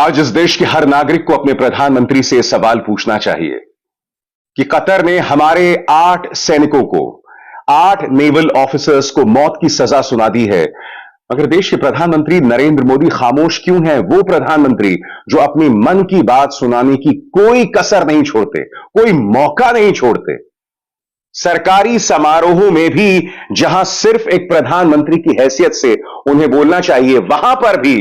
आज इस देश के हर नागरिक को अपने प्रधानमंत्री से सवाल पूछना चाहिए कि कतर ने हमारे 8 सैनिकों को, 8 नेवल ऑफिसर्स को मौत की सजा सुना दी है, मगर देश के प्रधानमंत्री नरेंद्र मोदी खामोश क्यों हैं? वो प्रधानमंत्री जो अपनी मन की बात सुनाने की कोई कसर नहीं छोड़ते, कोई मौका नहीं छोड़ते। सरकारी समारोहों में भी जहां सिर्फ एक प्रधानमंत्री की हैसियत से उन्हें बोलना चाहिए, वहां पर भी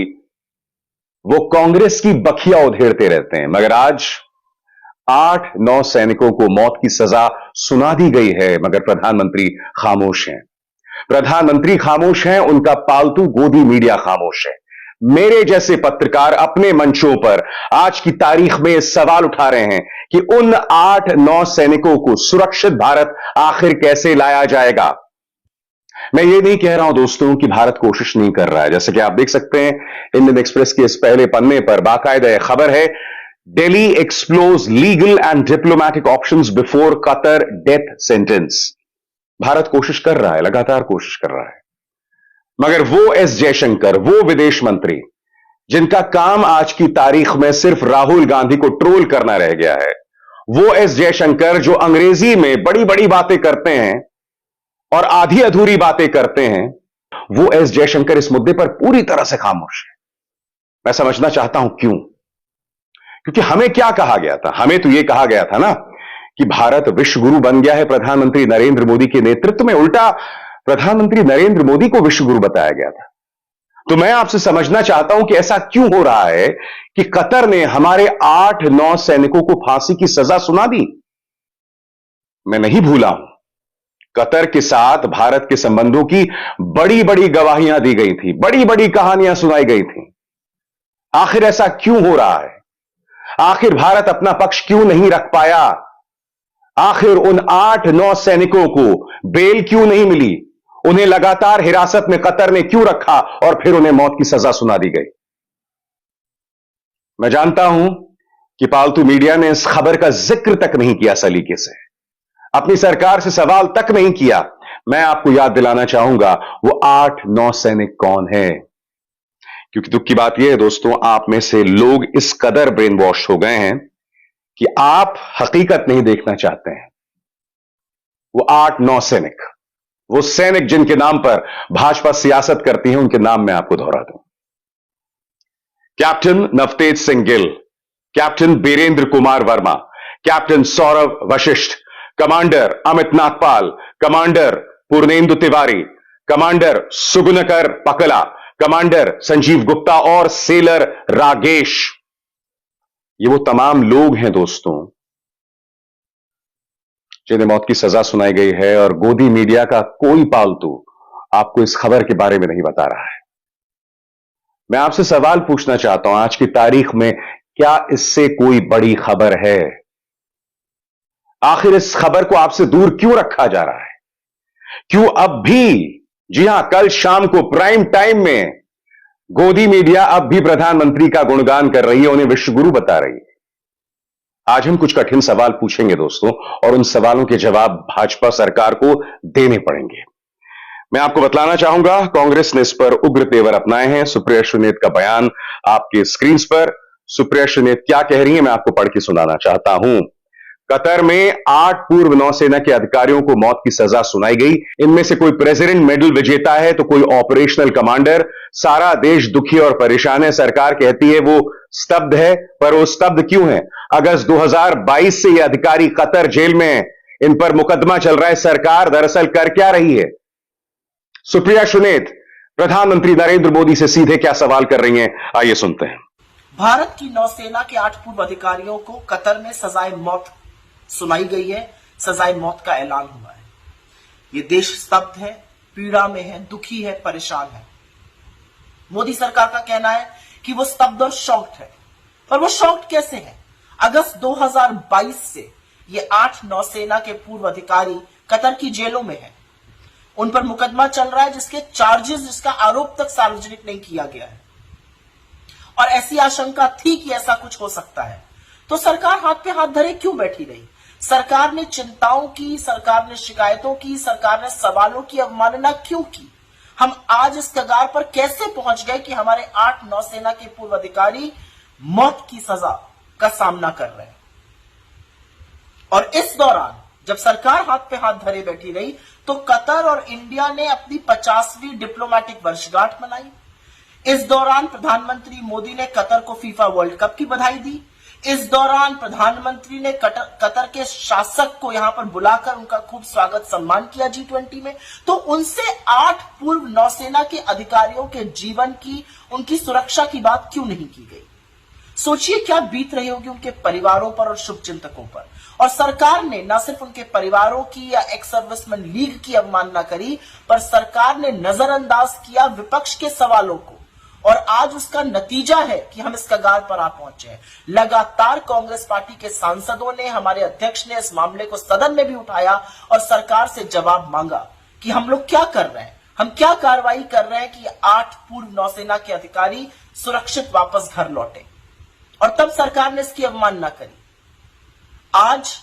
वो कांग्रेस की बखिया उधेड़ते रहते हैं। मगर आज 8-9 सैनिकों को मौत की सजा सुना दी गई है, मगर प्रधानमंत्री खामोश हैं। प्रधानमंत्री खामोश हैं, उनका पालतू गोदी मीडिया खामोश है। मेरे जैसे पत्रकार अपने मंचों पर आज की तारीख में सवाल उठा रहे हैं कि उन 8-9 सैनिकों को सुरक्षित भारत आखिर कैसे लाया जाएगा। मैं ये नहीं कह रहा हूं दोस्तों कि भारत कोशिश नहीं कर रहा है। जैसे कि आप देख सकते हैं, इंडियन एक्सप्रेस के इस पहले पन्ने पर बाकायदा खबर है, Delhi explores legal and diplomatic options before Qatar death sentence. Bharat कोशिश कर रहा है, लगातार कोशिश कर रहा है, मगर वो एस जयशंकर, वो विदेश मंत्री जिनका काम आज की तारीख में सिर्फ राहुल गांधी को ट्रोल करना रह गया है, वो एस जयशंकर जो अंग्रेजी में बड़ी बड़ी बातें करते हैं और आधी अधूरी बातें करते हैं, वो एस जयशंकर इस मुद्दे पर पूरी तरह से खामोश है। मैं समझना चाहता हूं क्यों? क्योंकि हमें क्या कहा गया था? हमें तो यह कहा गया था ना कि भारत विश्व गुरु बन गया है प्रधानमंत्री नरेंद्र मोदी के नेतृत्व में। उल्टा प्रधानमंत्री नरेंद्र मोदी को विश्व गुरु बताया गया था। तो मैं आपसे समझना चाहता हूं कि ऐसा क्यों हो रहा है कि कतर ने हमारे 8-9 सैनिकों को फांसी की सजा सुना दी। मैं नहीं भूला हूं, कतर के साथ भारत के संबंधों की बड़ी बड़ी गवाहियां दी गई थी, बड़ी बड़ी कहानियां सुनाई गई थी। आखिर ऐसा क्यों हो रहा है? आखिर भारत अपना पक्ष क्यों नहीं रख पाया? आखिर उन 8-9 सैनिकों को बेल क्यों नहीं मिली? उन्हें लगातार हिरासत में कतर ने क्यों रखा और फिर उन्हें मौत की सजा सुना दी गई? मैं जानता हूं कि पालतू मीडिया ने इस खबर का जिक्र तक नहीं किया सलीके से, अपनी सरकार से सवाल तक नहीं किया। मैं आपको याद दिलाना चाहूंगा वो 8-9 सैनिक कौन है, क्योंकि दुख की बात यह है दोस्तों, आप में से लोग इस कदर ब्रेन वॉश हो गए हैं कि आप हकीकत नहीं देखना चाहते हैं। वो 8-9 सैनिक, वो सैनिक जिनके नाम पर भाजपा सियासत करती है, उनके नाम मैं आपको दोहरा दूं। Captain Navtej Singh Gill, captain Birendra Kumar Verma, captain Saurabh Vashisht, commander Amit Nagpal, commander Purnendu Tiwari, commander Sugunakar Pakala, commander Sanjeev Gupta और सेलर रागेश। ये वो तमाम लोग हैं दोस्तों जिन्हें मौत की सजा सुनाई गई है, और गोदी मीडिया का कोई पालतू आपको इस खबर के बारे में नहीं बता रहा है। मैं आपसे सवाल पूछना चाहता हूं, आज की तारीख में क्या इससे कोई बड़ी खबर है? आखिर इस खबर को आपसे दूर क्यों रखा जा रहा है? क्यों अब भी, जी हां, कल शाम को प्राइम टाइम में गोदी मीडिया अब भी प्रधानमंत्री का गुणगान कर रही है, उन्हें विश्व गुरु बता रही है। आज हम कुछ कठिन सवाल पूछेंगे दोस्तों, और उन सवालों के जवाब भाजपा सरकार को देने पड़ेंगे। मैं आपको बतलाना चाहूंगा, कांग्रेस ने इस पर उग्र तेवर अपनाए हैं। सुप्रिया श्रीनेत का बयान आपके स्क्रीन पर। सुप्रिया श्रीनेत क्या कह रही है, मैं आपको पढ़ के सुनाना चाहता हूं। कतर में 8 पूर्व नौसेना के अधिकारियों को मौत की सजा सुनाई गई। इनमें से कोई प्रेसिडेंट मेडल विजेता है तो कोई ऑपरेशनल कमांडर। सारा देश दुखी और परेशान है। सरकार कहती है वो स्तब्ध है, पर वो स्तब्ध क्यों है? अगस्त 2022 से ये अधिकारी कतर जेल में है, इन पर मुकदमा चल रहा है। सरकार दरअसल कर क्या रही है? सुप्रिया श्रीनेत प्रधानमंत्री नरेंद्र मोदी से सीधे क्या सवाल कर रही हैं, आइए सुनते हैं। भारत की नौसेना के 8 पूर्व अधिकारियों को कतर में सजाए मौत सुनाई गई है। सजाए मौत का ऐलान हुआ है। ये देश स्तब्ध है, पीड़ा में है, दुखी है, परेशान है। मोदी सरकार का कहना है कि वो स्तब्ध और शॉक्ड है, पर वो शॉक्ड कैसे है? अगस्त 2022 से ये 8 नौसेना के पूर्व अधिकारी कतर की जेलों में हैं। उन पर मुकदमा चल रहा है जिसके चार्जेस, जिसका आरोप तक सार्वजनिक नहीं किया गया है, और ऐसी आशंका थी कि ऐसा कुछ हो सकता है। तो सरकार हाथ पे हाथ धरे क्यों बैठी रही? सरकार ने चिंताओं की, सरकार ने शिकायतों की, सरकार ने सवालों की अवमानना क्यों की? हम आज इस कगार पर कैसे पहुंच गए कि हमारे 8 नौसेना के पूर्व अधिकारी मौत की सजा का सामना कर रहे हैं। और इस दौरान जब सरकार हाथ पे हाथ धरे बैठी रही तो कतर और इंडिया ने अपनी 50वीं डिप्लोमेटिक वर्षगांठ मनाई। इस दौरान प्रधानमंत्री मोदी ने कतर को फीफा वर्ल्ड कप की बधाई दी। इस दौरान प्रधानमंत्री ने कतर के शासक को यहां पर बुलाकर उनका खूब स्वागत सम्मान किया G20 में। तो उनसे 8 पूर्व नौसेना के अधिकारियों के जीवन की, उनकी सुरक्षा की बात क्यों नहीं की गई? सोचिए क्या बीत रही होगी उनके परिवारों पर और शुभचिंतकों पर। और सरकार ने न सिर्फ उनके परिवारों की या एक्स सर्विसमैन लीग की अवमानना करी, पर सरकार ने नजरअंदाज किया विपक्ष के सवालों को। और आज उसका नतीजा है कि हम इस कगार पर आ पहुंचे हैं। लगातार कांग्रेस पार्टी के सांसदों ने, हमारे अध्यक्ष ने इस मामले को सदन में भी उठाया और सरकार से जवाब मांगा कि हम लोग क्या कर रहे हैं, हम क्या कार्रवाई कर रहे हैं कि 8 पूर्व नौसेना के अधिकारी सुरक्षित वापस घर लौटे। और तब सरकार ने इसकी अवमानना करी। आज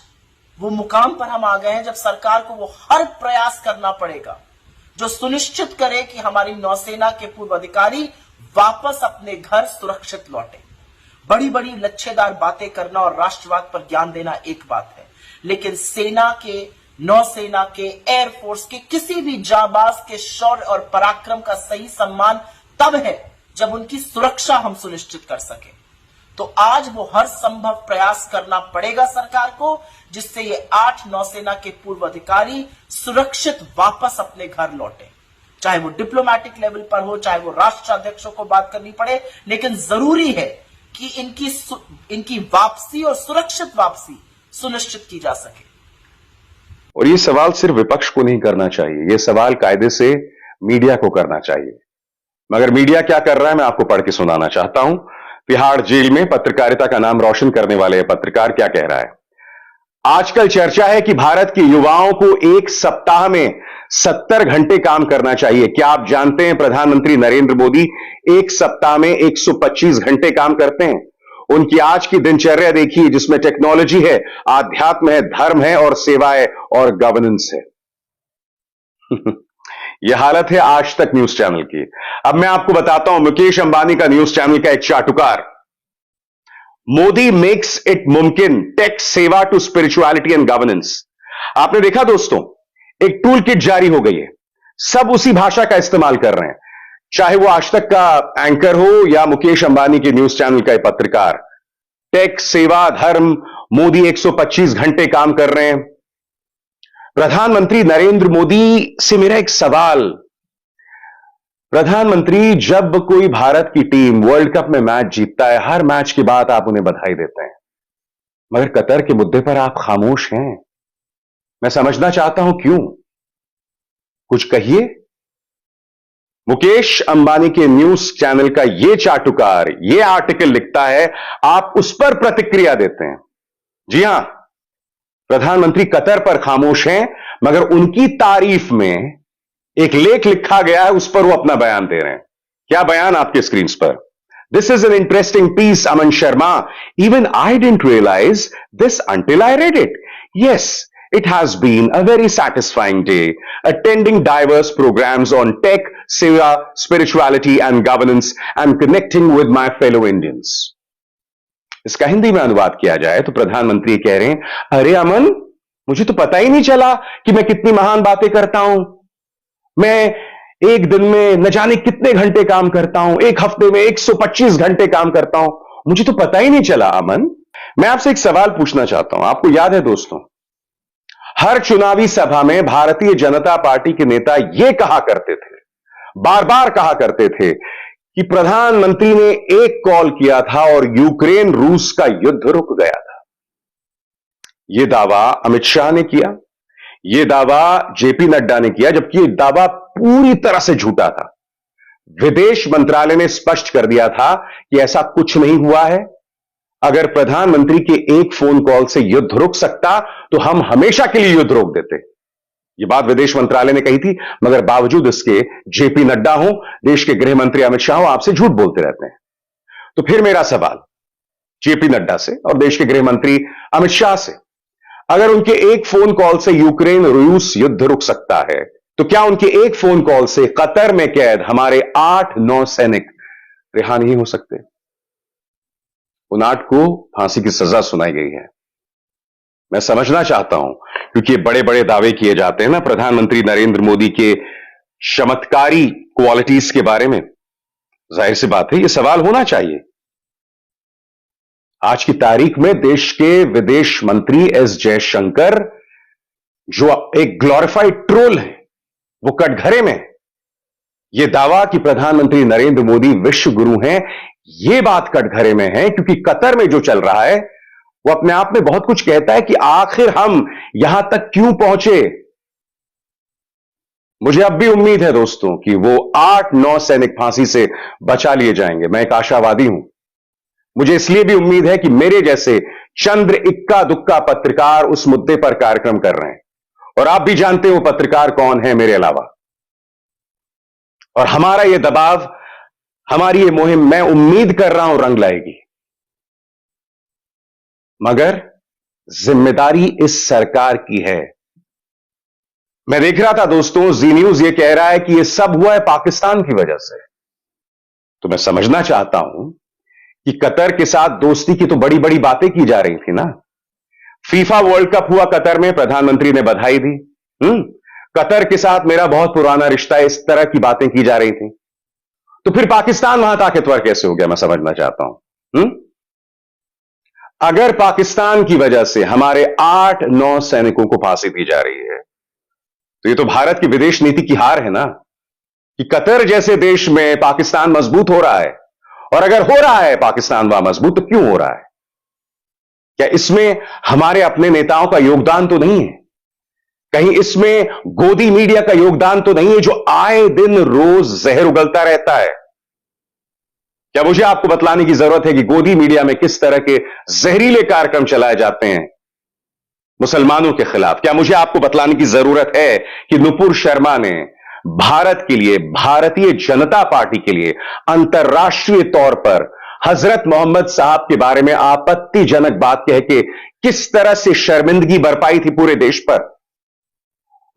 वो मुकाम पर हम आ गए हैं जब सरकार को वो हर प्रयास करना पड़ेगा जो सुनिश्चित करे कि हमारी नौसेना के पूर्व अधिकारी वापस अपने घर सुरक्षित लौटे। बड़ी बड़ी लच्छेदार बातें करना और राष्ट्रवाद पर ज्ञान देना एक बात है, लेकिन सेना के, नौसेना के, एयरफोर्स के किसी भी जाबाज के शौर्य और पराक्रम का सही सम्मान तब है जब उनकी सुरक्षा हम सुनिश्चित कर सके। तो आज वो हर संभव प्रयास करना पड़ेगा सरकार को, जिससे ये 8 नौसेना के पूर्व अधिकारी सुरक्षित वापस अपने घर लौटे। चाहे वो डिप्लोमेटिक लेवल पर हो, चाहे वो राष्ट्राध्यक्षों को बात करनी पड़े, लेकिन जरूरी है कि इनकी वापसी और सुरक्षित वापसी सुनिश्चित की जा सके। और ये सवाल सिर्फ विपक्ष को नहीं करना चाहिए, ये सवाल कायदे से मीडिया को करना चाहिए। मगर मीडिया क्या कर रहा है मैं आपको पढ़ के सुनाना चाहता हूं। तिहाड़ जेल में पत्रकारिता का नाम रोशन करने वाले पत्रकार क्या कह रहा है। आजकल चर्चा है कि भारत के युवाओं को एक सप्ताह में 70 घंटे काम करना चाहिए। क्या आप जानते हैं प्रधानमंत्री नरेंद्र मोदी एक सप्ताह में 125 घंटे काम करते हैं। उनकी आज की दिनचर्या देखिए, जिसमें टेक्नोलॉजी है, आध्यात्म है, धर्म है और सेवा है और गवर्नेंस है। यह हालत है आज तक न्यूज चैनल की। अब मैं आपको बताता हूं मुकेश अंबानी का न्यूज चैनल का एक चाटुकार। मोदी मेक्स इट मुमकिन, टेक सेवा टू स्पिरिचुअलिटी एंड गवर्नेंस। आपने देखा दोस्तों, एक टूल किट जारी हो गई है, सब उसी भाषा का इस्तेमाल कर रहे हैं, चाहे वो आज तक का एंकर हो या मुकेश अंबानी के न्यूज चैनल का पत्रकार। टेक, सेवा, धर्म, मोदी 125 घंटे काम कर रहे हैं। प्रधानमंत्री नरेंद्र मोदी से मेरा एक सवाल, प्रधानमंत्री जब कोई भारत की टीम वर्ल्ड कप में मैच जीतता है, हर मैच के बाद आप उन्हें बधाई देते हैं, मगर कतर के मुद्दे पर आप खामोश हैं। मैं समझना चाहता हूं क्यों, कुछ कहिए। मुकेश अंबानी के न्यूज चैनल का यह चाटुकार यह आर्टिकल लिखता है, आप उस पर प्रतिक्रिया देते हैं। जी हां, प्रधानमंत्री कतर पर खामोश हैं, मगर उनकी तारीफ में एक लेख लिखा गया है, उस पर वो अपना बयान दे रहे हैं। क्या बयान आपके स्क्रीन पर। This is an interesting piece, Aman Sharma. Even I didn't realise this until I read it. Yes, it has been a very satisfying day attending diverse programs on tech, seva, spirituality and governance and connecting with my fellow Indians. इसका हिंदी में अनुवाद किया जाए तो प्रधानमंत्री कह रहे हैं, अरे अमन, मुझे तो पता ही नहीं चला कि मैं कितनी महान बातें करता हूं। मैं एक दिन में न जाने कितने घंटे काम करता हूं, एक हफ्ते में 125 घंटे काम करता हूं, मुझे तो पता ही नहीं चला। अमन, मैं आपसे एक सवाल पूछना चाहता हूं। आपको याद है दोस्तों, हर चुनावी सभा में भारतीय जनता पार्टी के नेता यह कहा करते थे, बार बार कहा करते थे कि प्रधानमंत्री ने एक कॉल किया था और यूक्रेन रूस का युद्ध रुक गया था। यह दावा अमित शाह ने किया, यह दावा जेपी नड्डा ने किया, जबकि यह दावा पूरी तरह से झूठा था। विदेश मंत्रालय ने स्पष्ट कर दिया था कि ऐसा कुछ नहीं हुआ है। अगर प्रधानमंत्री के एक फोन कॉल से युद्ध रुक सकता तो हम हमेशा के लिए युद्ध रोक देते। यह बात विदेश मंत्रालय ने कही थी, मगर बावजूद इसके जेपी नड्डा हो, देश के गृह मंत्री अमित शाह हो, आपसे झूठ बोलते रहते हैं। तो फिर मेरा सवाल जेपी नड्डा से और देश के गृह मंत्री अमित शाह से, अगर उनके एक फोन कॉल से यूक्रेन रूस युद्ध रुक सकता है, तो क्या उनके एक फोन कॉल से कतर में कैद हमारे 8 नौसैनिक रिहा नहीं हो सकते? उन 8 को फांसी की सजा सुनाई गई है। मैं समझना चाहता हूं, क्योंकि बड़े बड़े दावे किए जाते हैं ना प्रधानमंत्री नरेंद्र मोदी के चमत्कारी क्वालिटीज के बारे में। जाहिर सी बात है, यह सवाल होना चाहिए। आज की तारीख में देश के विदेश मंत्री एस जयशंकर, जो एक ग्लोरिफाइड ट्रोल है, वो कटघरे में यह दावा कि प्रधानमंत्री नरेंद्र मोदी विश्व गुरु हैं, यह बात कटघरे में है क्योंकि कतर में जो चल रहा है वो अपने आप में बहुत कुछ कहता है कि आखिर हम यहां तक क्यों पहुंचे। मुझे अब भी उम्मीद है दोस्तों कि वो 8-9 सैनिक फांसी से बचा लिए जाएंगे। मैं एक आशावादी हूं। मुझे इसलिए भी उम्मीद है कि मेरे जैसे चंद्र इक्का दुक्का पत्रकार उस मुद्दे पर कार्यक्रम कर रहे हैं, और आप भी जानते हो पत्रकार कौन है मेरे अलावा। और हमारा यह दबाव, हमारी यह मुहिम, मैं उम्मीद कर रहा हूं रंग लाएगी। मगर जिम्मेदारी इस सरकार की है। मैं देख रहा था दोस्तों, जी न्यूज यह कह रहा है कि यह सब हुआ है पाकिस्तान की वजह से। तो मैं समझना चाहता हूं कि कतर के साथ दोस्ती की तो बड़ी बड़ी बातें की जा रही थी ना। फीफा वर्ल्ड कप हुआ कतर में, प्रधानमंत्री ने बधाई दी। कतर के साथ मेरा बहुत पुराना रिश्ता है, इस तरह की बातें की जा रही थी। तो फिर पाकिस्तान वहां ताकतवर कैसे हो गया, मैं समझना चाहता हूं। अगर पाकिस्तान की वजह से हमारे 8-9 सैनिकों को फांसी दी जा रही है, तो यह तो भारत की विदेश नीति की हार है ना, कि कतर जैसे देश में पाकिस्तान मजबूत हो रहा है। और अगर हो रहा है पाकिस्तान वहां मजबूत, तो क्यों हो रहा है? क्या इसमें हमारे अपने नेताओं का योगदान तो नहीं है? कहीं इसमें गोदी मीडिया का योगदान तो नहीं है, जो आए दिन रोज जहर उगलता रहता है? क्या मुझे आपको बतलाने की जरूरत है कि गोदी मीडिया में किस तरह के जहरीले कार्यक्रम चलाए जाते हैं मुसलमानों के खिलाफ? क्या मुझे आपको बतलाने की जरूरत है कि नुपुर शर्मा ने भारत के लिए, भारतीय जनता पार्टी के लिए अंतर्राष्ट्रीय तौर पर हजरत मोहम्मद साहब के बारे में आपत्तिजनक बात कह के किस तरह से शर्मिंदगी बरपाई थी पूरे देश पर?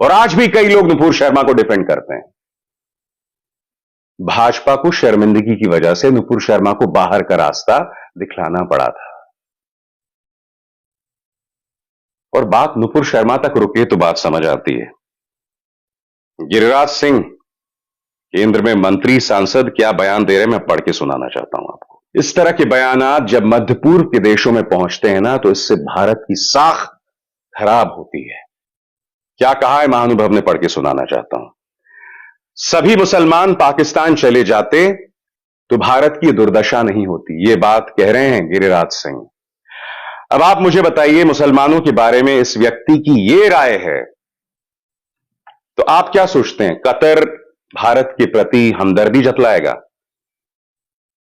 और आज भी कई लोग नुपुर शर्मा को डिफेंड करते हैं। भाजपा को शर्मिंदगी की वजह से नुपुर शर्मा को बाहर का रास्ता दिखलाना पड़ा था। और बात नुपुर शर्मा तक रुके तो बात समझ आती है। गिरिराज सिंह केंद्र में मंत्री सांसद क्या बयान दे रहे हैं, मैं पढ़ के सुनाना चाहता हूं आपको। इस तरह के बयानात जब मध्य पूर्व के देशों में पहुंचते हैं ना, तो इससे भारत की साख खराब होती है। क्या कहा है महानुभव ने, पढ़ के सुनाना चाहता हूं। सभी मुसलमान पाकिस्तान चले जाते तो भारत की दुर्दशा नहीं होती, यह बात कह रहे हैं गिरिराज सिंह। अब आप मुझे बताइए, मुसलमानों के बारे में इस व्यक्ति की यह राय है, तो आप क्या सोचते हैं? कतर भारत के प्रति हमदर्दी जतलाएगा?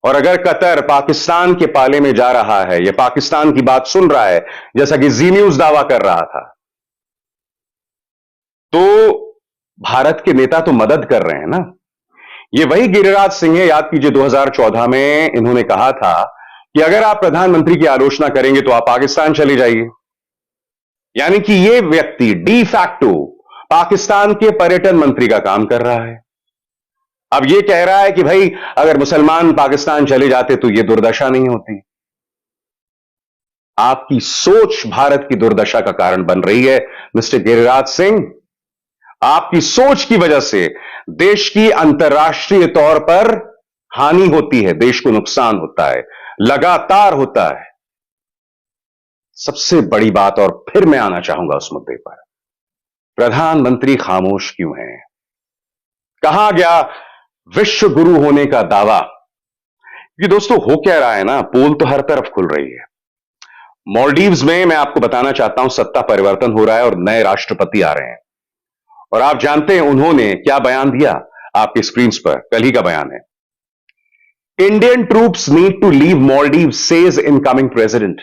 और अगर कतर पाकिस्तान के पाले में जा रहा है, या पाकिस्तान की बात सुन रहा है, जैसा कि जी न्यूज दावा कर रहा था, तो भारत के नेता तो मदद कर रहे हैं ना। ये वही गिरिराज सिंह है, याद कीजिए 2014 में इन्होंने कहा था कि अगर आप प्रधानमंत्री की आलोचना करेंगे तो आप पाकिस्तान चले जाइए। यानी कि ये व्यक्ति डी फैक्टो पाकिस्तान के पर्यटन मंत्री का काम कर रहा है। अब ये कह रहा है कि भाई अगर मुसलमान पाकिस्तान चले जाते तो ये दुर्दशा नहीं होती। आपकी सोच भारत की दुर्दशा का कारण बन रही है मिस्टर गिरिराज सिंह। आपकी सोच की वजह से देश की अंतर्राष्ट्रीय तौर पर हानि होती है, देश को नुकसान होता है, लगातार होता है। सबसे बड़ी बात, और फिर मैं आना चाहूंगा उस मुद्दे पर, प्रधानमंत्री खामोश क्यों हैं? कहा गया विश्व गुरु होने का दावा? ये दोस्तों हो क्या रहा है ना, पोल तो हर तरफ खुल रही है। मालदीव्स में मैं आपको बताना चाहता हूं सत्ता परिवर्तन हो रहा है और नए राष्ट्रपति आ रहे हैं। और आप जानते हैं उन्होंने क्या बयान दिया? आपकी स्क्रीन पर कल ही का बयान है। Indian troops need to leave Maldives, says incoming president.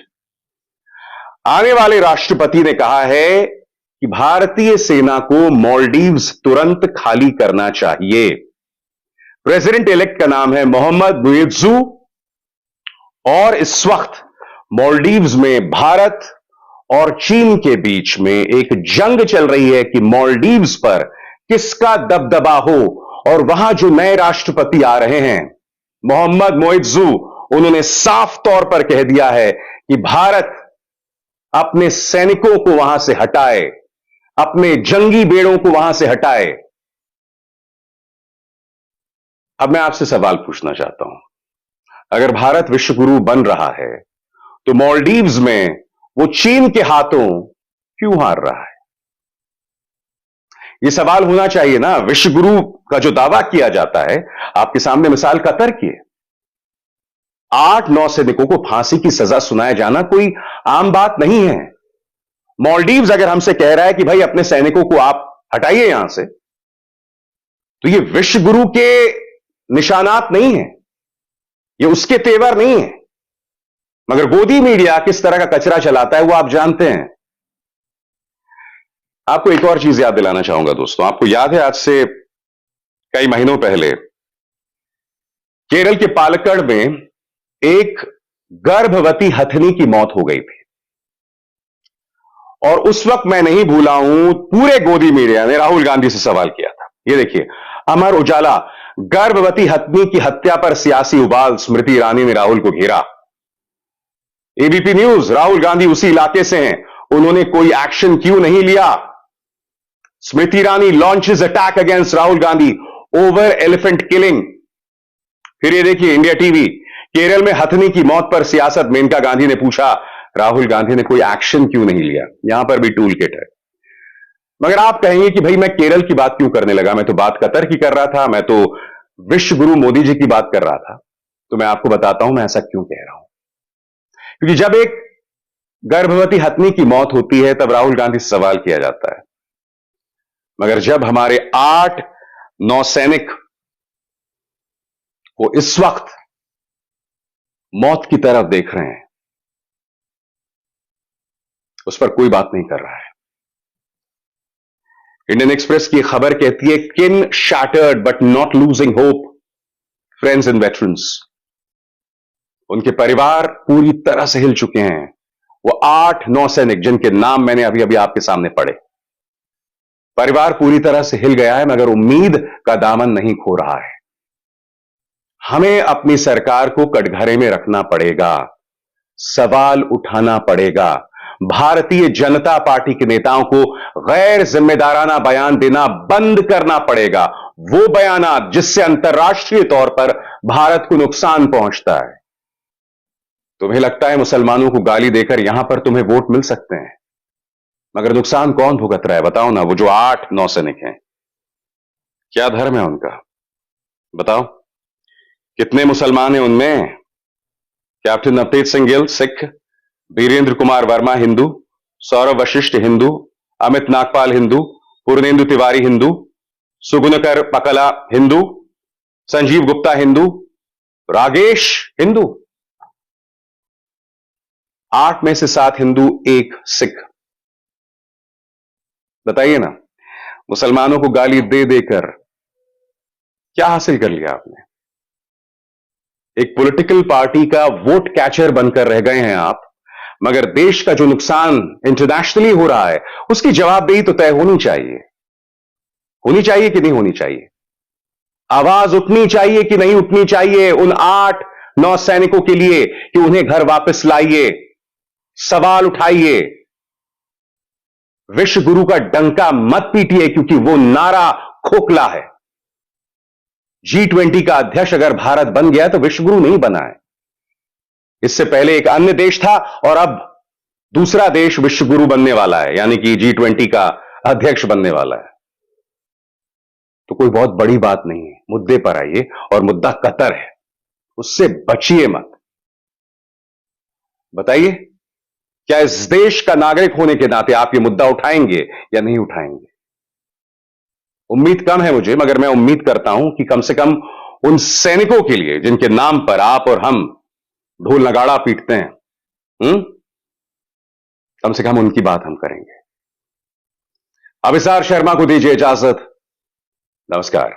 आने वाले राष्ट्रपति ने कहा है कि भारतीय सेना को मालदीव्स तुरंत खाली करना चाहिए। प्रेसिडेंट इलेक्ट का नाम है मोहम्मद मुइज्जू, और इस वक्त मालदीव्स में भारत और चीन के बीच में एक जंग चल रही है कि मालदीव्स पर किसका दबदबा हो। और वहां जो नए राष्ट्रपति आ रहे हैं मोहम्मद मुइज्जू उन्होंने साफ तौर पर कह दिया है कि भारत अपने सैनिकों को वहां से हटाए, अपने जंगी बेड़ों को वहां से हटाए। अब मैं आपसे सवाल पूछना चाहता हूं, अगर भारत विश्व गुरु बन रहा है तो मालदीव्स में वो चीन के हाथों क्यों हार रहा है? यह सवाल होना चाहिए ना। विश्व गुरु का जो दावा किया जाता है, आपके सामने मिसाल कतर की है। 8-9 सैनिकों को फांसी की सजा सुनाया जाना कोई आम बात नहीं है। मालदीव्स अगर हमसे कह रहा है कि भाई अपने सैनिकों को आप हटाइए यहां से, तो यह विश्व गुरु के निशानात नहीं है, यह उसके तेवर नहीं है। मगर गोदी मीडिया किस तरह का कचरा चलाता है वो आप जानते हैं। आपको एक और चीज याद दिलाना चाहूंगा दोस्तों। आपको याद है आज से कई महीनों पहले केरल के पालक्कड़ में एक गर्भवती हथनी की मौत हो गई थी, और उस वक्त मैं नहीं भूला हूं, पूरे गोदी मीडिया ने राहुल गांधी से सवाल किया था। ये देखिए, अमर उजाला, गर्भवती हथनी की हत्या पर सियासी उबाल, स्मृति ईरानी ने राहुल को घेरा। एबीपी न्यूज, राहुल गांधी उसी इलाके से हैं, उन्होंने कोई एक्शन क्यों नहीं लिया? Smriti Irani launches attack against Rahul Gandhi over elephant killing. फिर ये देखिए इंडिया टीवी, केरल में हथनी की मौत पर सियासत, मेनका गांधी ने पूछा राहुल गांधी ने कोई एक्शन क्यों नहीं लिया? यहां पर भी टूल किट है। मगर आप कहेंगे कि भाई मैं केरल की बात क्यों करने लगा, मैं तो बात कतर की कर रहा था, मैं तो विश्व गुरु मोदी जी की बात कर रहा था। तो मैं आपको बताता हूं मैं ऐसा क्यों कह रहा हूं। क्योंकि जब एक गर्भवती हथनी की मौत होती है तब राहुल गांधी से सवाल किया जाता है, मगर जब हमारे 8-9 सैनिक वो इस वक्त मौत की तरफ देख रहे हैं, उस पर कोई बात नहीं कर रहा है। इंडियन एक्सप्रेस की खबर कहती है, किन shattered but not losing hope, friends and veterans. उनके परिवार पूरी तरह से हिल चुके हैं। वो 8-9 सैनिक जिनके नाम मैंने अभी अभी आपके सामने पढ़े, परिवार पूरी तरह से हिल गया है, मगर उम्मीद का दामन नहीं खो रहा है। हमें अपनी सरकार को कटघरे में रखना पड़ेगा, सवाल उठाना पड़ेगा। भारतीय जनता पार्टी के नेताओं को गैर जिम्मेदाराना बयान देना बंद करना पड़ेगा, वो बयानात जिससे अंतर्राष्ट्रीय तौर पर भारत को नुकसान पहुंचता है। तुम्हें लगता है मुसलमानों को गाली देकर यहां पर तुम्हें वोट मिल सकते हैं, मगर नुकसान कौन भुगत रहा है बताओ ना? वो जो 8-9 सैनिक हैं, क्या धर्म है उनका बताओ? कितने मुसलमान हैं उनमें? कैप्टन नवतेज सिंह गिल सिख, वीरेंद्र कुमार वर्मा हिंदू, सौरभ वशिष्ठ हिंदू, अमित नागपाल हिंदू, पूर्णेंदु तिवारी हिंदू, सुगुनकर पकला हिंदू, संजीव गुप्ता हिंदू, रागेश हिंदू। 8 में से 7 हिंदू, 1 सिख। बताइए ना, मुसलमानों को गाली दे देकर क्या हासिल कर लिया आपने? एक पॉलिटिकल पार्टी का वोट कैचर बनकर रह गए हैं आप, मगर देश का जो नुकसान इंटरनेशनली हो रहा है उसकी जवाबदेही तो तय होनी चाहिए। होनी चाहिए कि नहीं होनी चाहिए? आवाज उठनी चाहिए कि नहीं उठनी चाहिए उन 8-9 सैनिकों के लिए कि उन्हें घर वापस लाइए, सवाल उठाइए। विश्व गुरु का डंका मत पीटिए, क्योंकि वो नारा खोखला है। G20 का अध्यक्ष अगर भारत बन गया तो विश्व गुरु नहीं बना है। इससे पहले एक अन्य देश था और अब दूसरा देश विश्व गुरु बनने वाला है, यानी कि G20 का अध्यक्ष बनने वाला है। तो कोई बहुत बड़ी बात नहीं है। मुद्दे पर आइए, और मुद्दा कतर है, उससे बचिए मत। बताइए, क्या इस देश का नागरिक होने के नाते आप ये मुद्दा उठाएंगे या नहीं उठाएंगे? उम्मीद कम है मुझे, मगर मैं उम्मीद करता हूं कि कम से कम उन सैनिकों के लिए जिनके नाम पर आप और हम ढोल नगाड़ा पीटते हैं, कम से कम उनकी बात हम करेंगे। अभिसार शर्मा को दीजिए इजाजत। नमस्कार।